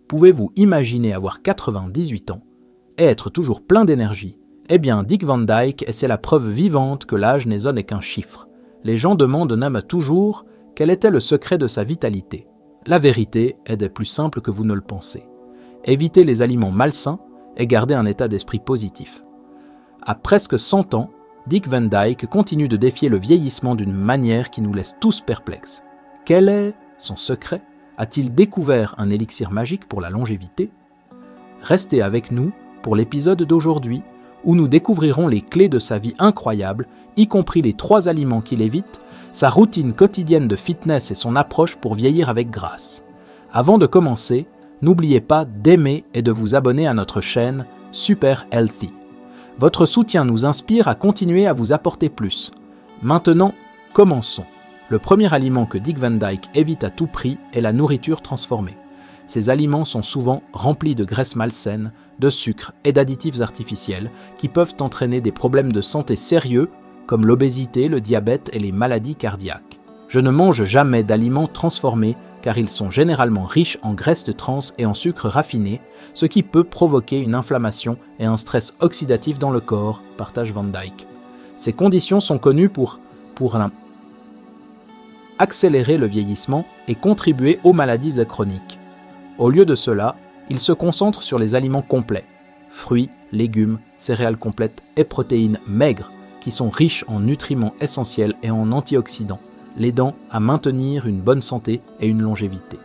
Pouvez-vous imaginer avoir 98 ans et être toujours plein d'énergie? Eh bien, Dick Van Dyke, et c'est la preuve vivante que l'âge n'est qu'un chiffre. Les gens demandent même toujours quel était le secret de sa vitalité. La vérité est des plus simples que vous ne le pensez. Évitez les aliments malsains et gardez un état d'esprit positif. À presque 100 ans, Dick Van Dyke continue de défier le vieillissement d'une manière qui nous laisse tous perplexes. Quel est son secret? A-t-il découvert un élixir magique pour la longévité? Restez avec nous pour l'épisode d'aujourd'hui où nous découvrirons les clés de sa vie incroyable, y compris les 3 aliments qu'il évite, sa routine quotidienne de fitness et son approche pour vieillir avec grâce. Avant de commencer, n'oubliez pas d'aimer et de vous abonner à notre chaîne Super Healthy. Votre soutien nous inspire à continuer à vous apporter plus. Maintenant, commençons. Le premier aliment que Dick Van Dyke évite à tout prix est la nourriture transformée. Ces aliments sont souvent remplis de graisses malsaines, de sucre et d'additifs artificiels qui peuvent entraîner des problèmes de santé sérieux comme l'obésité, le diabète et les maladies cardiaques. Je ne mange jamais d'aliments transformés car ils sont généralement riches en graisses de trans et en sucre raffiné, ce qui peut provoquer une inflammation et un stress oxydatif dans le corps, partage Van Dyke. Ces conditions sont connues pour accélérer le vieillissement et contribuer aux maladies chroniques. Au lieu de cela, il se concentre sur les aliments complets, fruits, légumes, céréales complètes et protéines maigres, qui sont riches en nutriments essentiels et en antioxydants, l'aidant à maintenir une bonne santé et une longévité.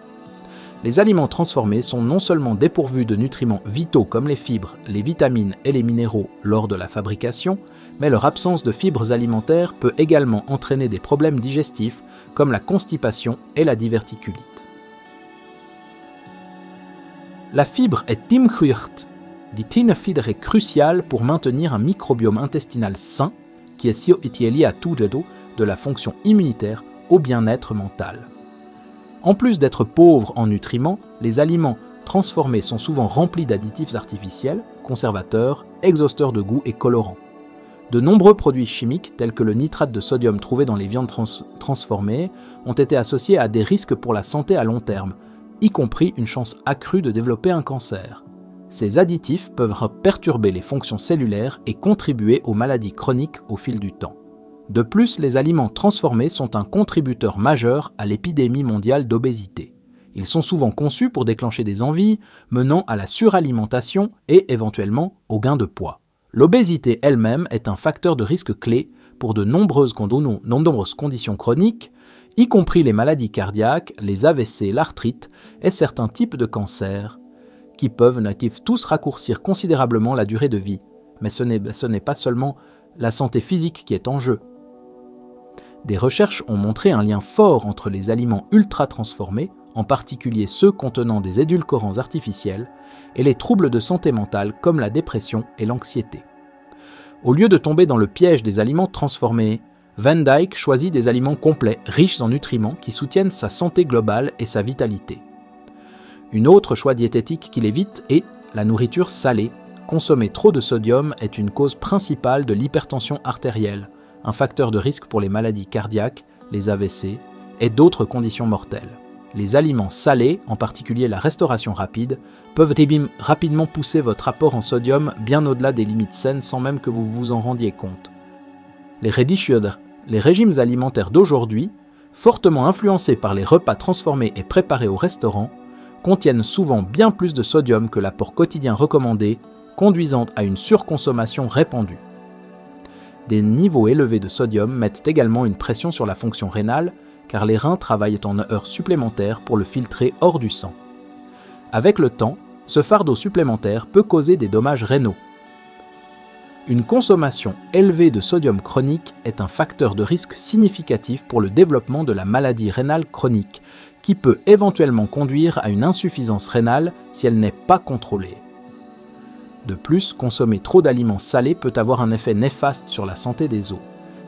Les aliments transformés sont non seulement dépourvus de nutriments vitaux comme les fibres, les vitamines et les minéraux lors de la fabrication, mais leur absence de fibres alimentaires peut également entraîner des problèmes digestifs comme la constipation et la diverticulite. La fibre est timgewurt. Die Tinefibre est cruciale pour maintenir un microbiome intestinal sain qui est lié à tout de la fonction immunitaire au bien-être mental. En plus d'être pauvres en nutriments, les aliments transformés sont souvent remplis d'additifs artificiels, conservateurs, exhausteurs de goût et colorants. De nombreux produits chimiques, tels que le nitrate de sodium trouvé dans les viandes transformées, ont été associés à des risques pour la santé à long terme, y compris une chance accrue de développer un cancer. Ces additifs peuvent perturber les fonctions cellulaires et contribuer aux maladies chroniques au fil du temps. De plus, les aliments transformés sont un contributeur majeur à l'épidémie mondiale d'obésité. Ils sont souvent conçus pour déclencher des envies, menant à la suralimentation et éventuellement au gain de poids. L'obésité elle-même est un facteur de risque clé pour de nombreuses conditions chroniques, y compris les maladies cardiaques, les AVC, l'arthrite et certains types de cancers, qui peuvent tous raccourcir considérablement la durée de vie. Mais ce n'est pas seulement la santé physique qui est en jeu. Des recherches ont montré un lien fort entre les aliments ultra-transformés, en particulier ceux contenant des édulcorants artificiels, et les troubles de santé mentale comme la dépression et l'anxiété. Au lieu de tomber dans le piège des aliments transformés, Van Dyke choisit des aliments complets, riches en nutriments qui soutiennent sa santé globale et sa vitalité. Une autre choix diététique qu'il évite est la nourriture salée. Consommer trop de sodium est une cause principale de l'hypertension artérielle, un facteur de risque pour les maladies cardiaques, les AVC et d'autres conditions mortelles. Les aliments salés, en particulier la restauration rapide, peuvent rapidement pousser votre apport en sodium bien au-delà des limites saines sans même que vous vous en rendiez compte. Les régimes alimentaires d'aujourd'hui, fortement influencés par les repas transformés et préparés au restaurant, contiennent souvent bien plus de sodium que l'apport quotidien recommandé, conduisant à une surconsommation répandue. Des niveaux élevés de sodium mettent également une pression sur la fonction rénale, car les reins travaillent en heures supplémentaires pour le filtrer hors du sang. Avec le temps, ce fardeau supplémentaire peut causer des dommages rénaux. Une consommation élevée de sodium chronique est un facteur de risque significatif pour le développement de la maladie rénale chronique, qui peut éventuellement conduire à une insuffisance rénale si elle n'est pas contrôlée. De plus, consommer trop d'aliments salés peut avoir un effet néfaste sur la santé des os.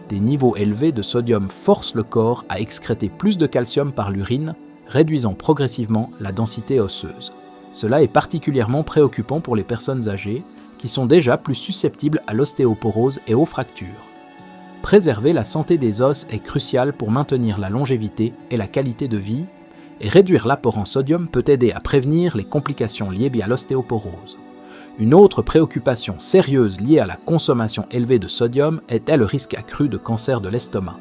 Des niveaux élevés de sodium forcent le corps à excréter plus de calcium par l'urine, réduisant progressivement la densité osseuse. Cela est particulièrement préoccupant pour les personnes âgées, qui sont déjà plus susceptibles à l'ostéoporose et aux fractures. Préserver la santé des os est crucial pour maintenir la longévité et la qualité de vie, et réduire l'apport en sodium peut aider à prévenir les complications liées à l'ostéoporose. Une autre préoccupation sérieuse liée à la consommation élevée de sodium était le risque accru de cancer de l'estomac.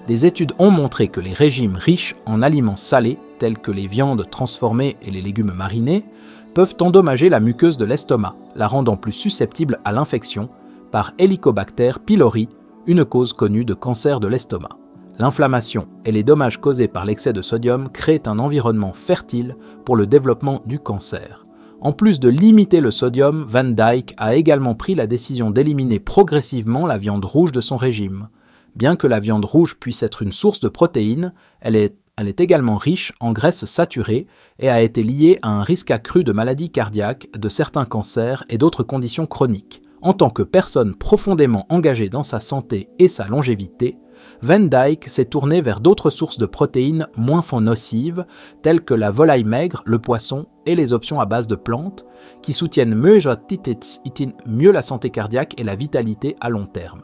Des études ont montré que les régimes riches en aliments salés, tels que les viandes transformées et les légumes marinés, peuvent endommager la muqueuse de l'estomac, la rendant plus susceptible à l'infection par Helicobacter pylori, une cause connue de cancer de l'estomac. L'inflammation et les dommages causés par l'excès de sodium créent un environnement fertile pour le développement du cancer. En plus de limiter le sodium, Van Dyke a également pris la décision d'éliminer progressivement la viande rouge de son régime. Bien que la viande rouge puisse être une source de protéines, elle est également riche en graisses saturées et a été liée à un risque accru de maladies cardiaques, de certains cancers et d'autres conditions chroniques. En tant que personne profondément engagée dans sa santé et sa longévité, Van Dyke s'est tourné vers d'autres sources de protéines moins nocives, telles que la volaille maigre, le poisson et les options à base de plantes, qui soutiennent mieux la santé cardiaque et la vitalité à long terme.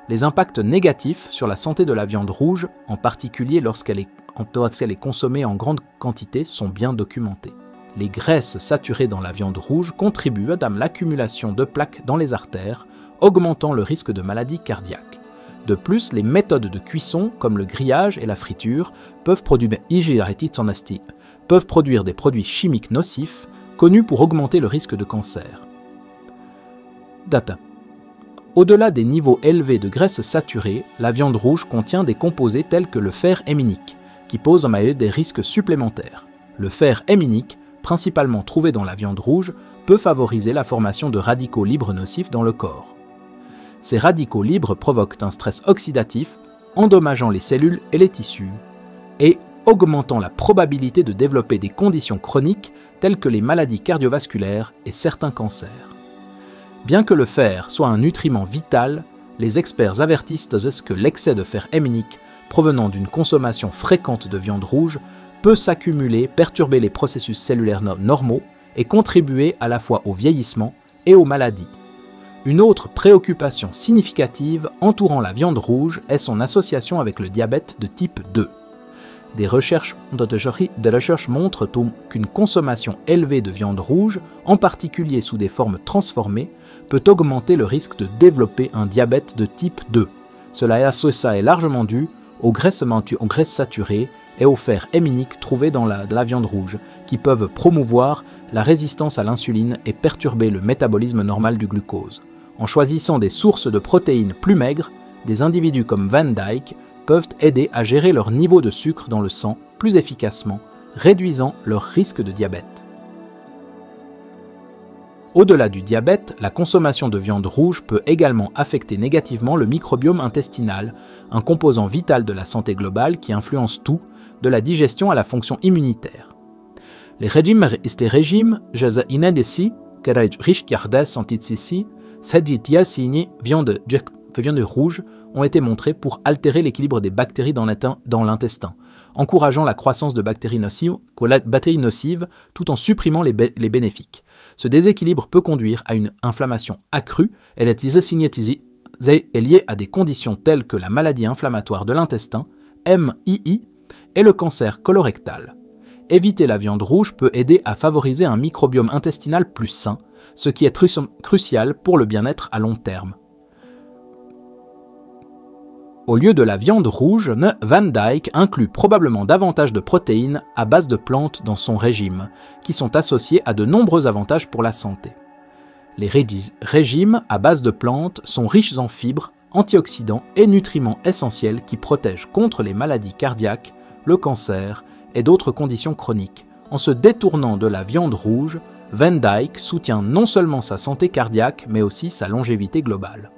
Les impacts négatifs sur la santé de la viande rouge, en particulier lorsqu'elle est consommée en grande quantité, sont bien documentés. Les graisses saturées dans la viande rouge contribuent à l'accumulation de plaques dans les artères, augmentant le risque de maladies cardiaques. De plus, les méthodes de cuisson, comme le grillage et la friture, peuvent produire des produits chimiques nocifs, connus pour augmenter le risque de cancer. Data. Au-delà des niveaux élevés de graisses saturées, la viande rouge contient des composés tels que le fer héminique, qui pose en maillot des risques supplémentaires. Le fer héminique, principalement trouvé dans la viande rouge, peut favoriser la formation de radicaux libres nocifs dans le corps. Ces radicaux libres provoquent un stress oxydatif, endommageant les cellules et les tissus, et augmentant la probabilité de développer des conditions chroniques telles que les maladies cardiovasculaires et certains cancers. Bien que le fer soit un nutriment vital, les experts avertissent que l'excès de fer héminique provenant d'une consommation fréquente de viande rouge peut s'accumuler, perturber les processus cellulaires normaux et contribuer à la fois au vieillissement et aux maladies. Une autre préoccupation significative entourant la viande rouge est son association avec le diabète de type 2. Des recherches montrent qu'une consommation élevée de viande rouge, en particulier sous des formes transformées, peut augmenter le risque de développer un diabète de type 2. Cela est largement dû aux graisses saturées et au fer héminique trouvé dans la viande rouge, qui peuvent promouvoir la résistance à l'insuline et perturber le métabolisme normal du glucose. En choisissant des sources de protéines plus maigres, des individus comme Van Dyke peuvent aider à gérer leur niveau de sucre dans le sang plus efficacement, réduisant leur risque de diabète. Au-delà du diabète, la consommation de viande rouge peut également affecter négativement le microbiome intestinal, un composant vital de la santé globale qui influence tout, de la digestion à la fonction immunitaire. Les régimes inadesi, viande rouge, ont été montrés pour altérer l'équilibre des bactéries dans l'intestin, encourageant la croissance de bactéries nocives tout en supprimant les bénéfiques. Ce déséquilibre peut conduire à une inflammation accrue et est lié à des conditions telles que la maladie inflammatoire de l'intestin, MII, et le cancer colorectal. Éviter la viande rouge peut aider à favoriser un microbiome intestinal plus sain, ce qui est crucial pour le bien-être à long terme. Au lieu de la viande rouge, Van Dyke inclut probablement davantage de protéines à base de plantes dans son régime, qui sont associés à de nombreux avantages pour la santé. Les régimes à base de plantes sont riches en fibres, antioxydants et nutriments essentiels qui protègent contre les maladies cardiaques, le cancer et d'autres conditions chroniques. En se détournant de la viande rouge, Van Dyke soutient non seulement sa santé cardiaque, mais aussi sa longévité globale.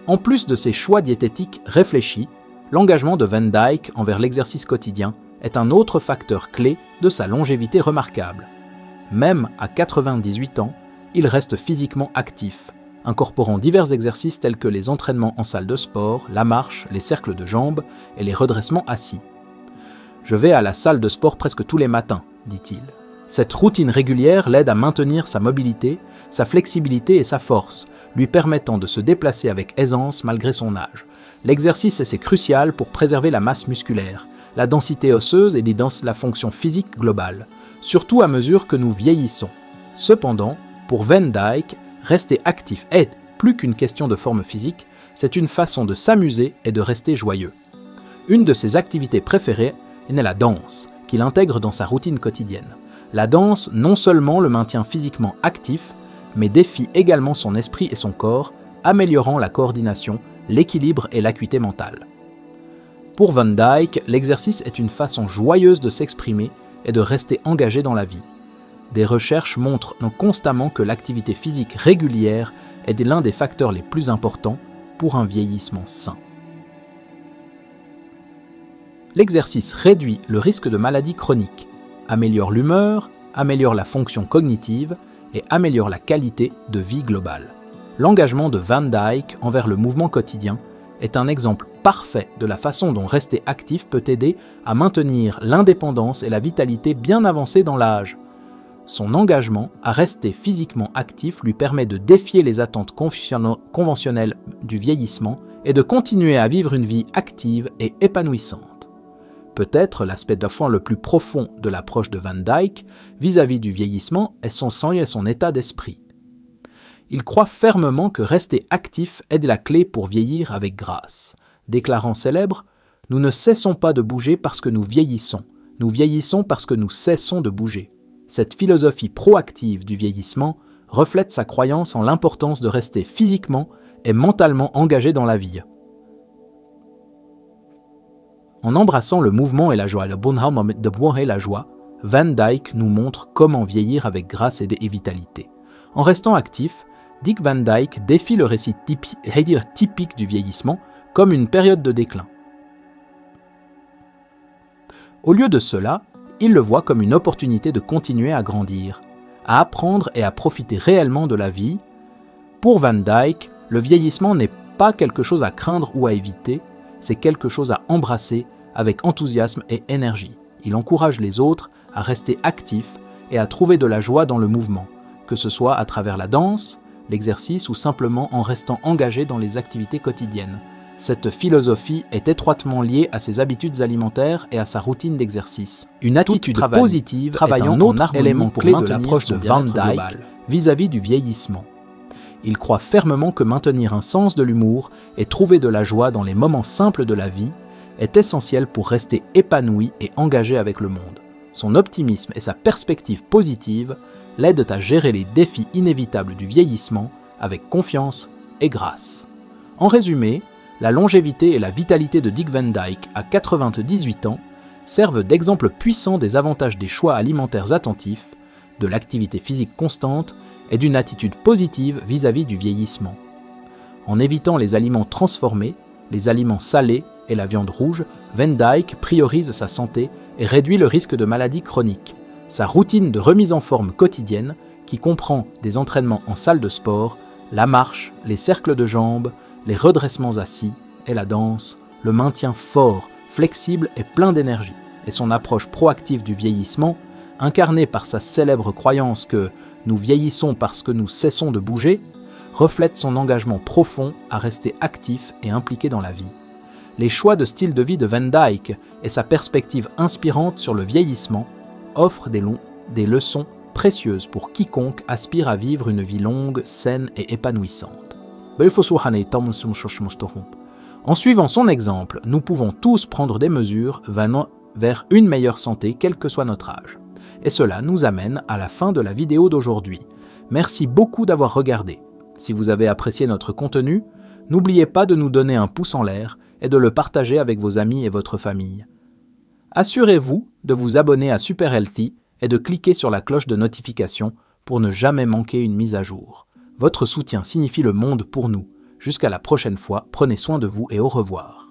En plus de ses choix diététiques réfléchis, l'engagement de Van Dyke envers l'exercice quotidien est un autre facteur clé de sa longévité remarquable. Même à 98 ans, il reste physiquement actif, incorporant divers exercices tels que les entraînements en salle de sport, la marche, les cercles de jambes et les redressements assis. « Je vais à la salle de sport presque tous les matins », dit-il. Cette routine régulière l'aide à maintenir sa mobilité, sa flexibilité et sa force, lui permettant de se déplacer avec aisance malgré son âge. L'exercice est crucial pour préserver la masse musculaire, la densité osseuse et la fonction physique globale, surtout à mesure que nous vieillissons. Cependant, pour Van Dyke, rester actif est, plus qu'une question de forme physique, c'est une façon de s'amuser et de rester joyeux. Une de ses activités préférées est la danse, qu'il intègre dans sa routine quotidienne. La danse non seulement le maintient physiquement actif, mais défie également son esprit et son corps, améliorant la coordination, l'équilibre et l'acuité mentale. Pour Van Dyke, l'exercice est une façon joyeuse de s'exprimer et de rester engagé dans la vie. Des recherches montrent constamment que l'activité physique régulière est l'un des facteurs les plus importants pour un vieillissement sain. L'exercice réduit le risque de maladies chroniques, améliore l'humeur, améliore la fonction cognitive et améliore la qualité de vie globale. L'engagement de Van Dyke envers le mouvement quotidien est un exemple parfait de la façon dont rester actif peut aider à maintenir l'indépendance et la vitalité bien avancée dans l'âge. Son engagement à rester physiquement actif lui permet de défier les attentes conventionnelles du vieillissement et de continuer à vivre une vie active et épanouissante. Peut-être l'aspect de fond le plus profond de l'approche de Van Dyke vis-à-vis du vieillissement est son sang et son état d'esprit. Il croit fermement que rester actif est la clé pour vieillir avec grâce. Déclarant célèbre, « Nous ne cessons pas de bouger parce que nous vieillissons parce que nous cessons de bouger ». Cette philosophie proactive du vieillissement reflète sa croyance en l'importance de rester physiquement et mentalement engagé dans la vie. En embrassant le mouvement et la joie, Van Dyke nous montre comment vieillir avec grâce et vitalité. En restant actif, Dick Van Dyke défie le récit typique du vieillissement comme une période de déclin. Au lieu de cela, il le voit comme une opportunité de continuer à grandir, à apprendre et à profiter réellement de la vie. Pour Van Dyke, le vieillissement n'est pas quelque chose à craindre ou à éviter, c'est quelque chose à embrasser avec enthousiasme et énergie. Il encourage les autres à rester actifs et à trouver de la joie dans le mouvement, que ce soit à travers la danse, l'exercice ou simplement en restant engagé dans les activités quotidiennes. Cette philosophie est étroitement liée à ses habitudes alimentaires et à sa routine d'exercice. Une attitude positive travaillant est un autre élément clé de l'approche de Van Dyke vis-à-vis du vieillissement. Il croit fermement que maintenir un sens de l'humour et trouver de la joie dans les moments simples de la vie est essentiel pour rester épanoui et engagé avec le monde. Son optimisme et sa perspective positive l'aident à gérer les défis inévitables du vieillissement avec confiance et grâce. En résumé, la longévité et la vitalité de Dick Van Dyke à 98 ans servent d'exemple puissant des avantages des choix alimentaires attentifs, de l'activité physique constante et d'une attitude positive vis-à-vis du vieillissement. En évitant les aliments transformés, les aliments salés et la viande rouge, Van Dyke priorise sa santé et réduit le risque de maladies chroniques. Sa routine de remise en forme quotidienne, qui comprend des entraînements en salle de sport, la marche, les cercles de jambes, les redressements assis et la danse, le maintien fort, flexible et plein d'énergie, et son approche proactive du vieillissement, incarnée par sa célèbre croyance que « nous vieillissons parce que nous cessons de bouger », reflète son engagement profond à rester actif et impliqué dans la vie. Les choix de style de vie de Van Dyke et sa perspective inspirante sur le vieillissement offrent des leçons précieuses pour quiconque aspire à vivre une vie longue, saine et épanouissante. En suivant son exemple, nous pouvons tous prendre des mesures vers une meilleure santé, quel que soit notre âge. Et cela nous amène à la fin de la vidéo d'aujourd'hui. Merci beaucoup d'avoir regardé. Si vous avez apprécié notre contenu, n'oubliez pas de nous donner un pouce en l'air et de le partager avec vos amis et votre famille. Assurez-vous de vous abonner à Super Healthy et de cliquer sur la cloche de notification pour ne jamais manquer une mise à jour. Votre soutien signifie le monde pour nous. Jusqu'à la prochaine fois, prenez soin de vous et au revoir.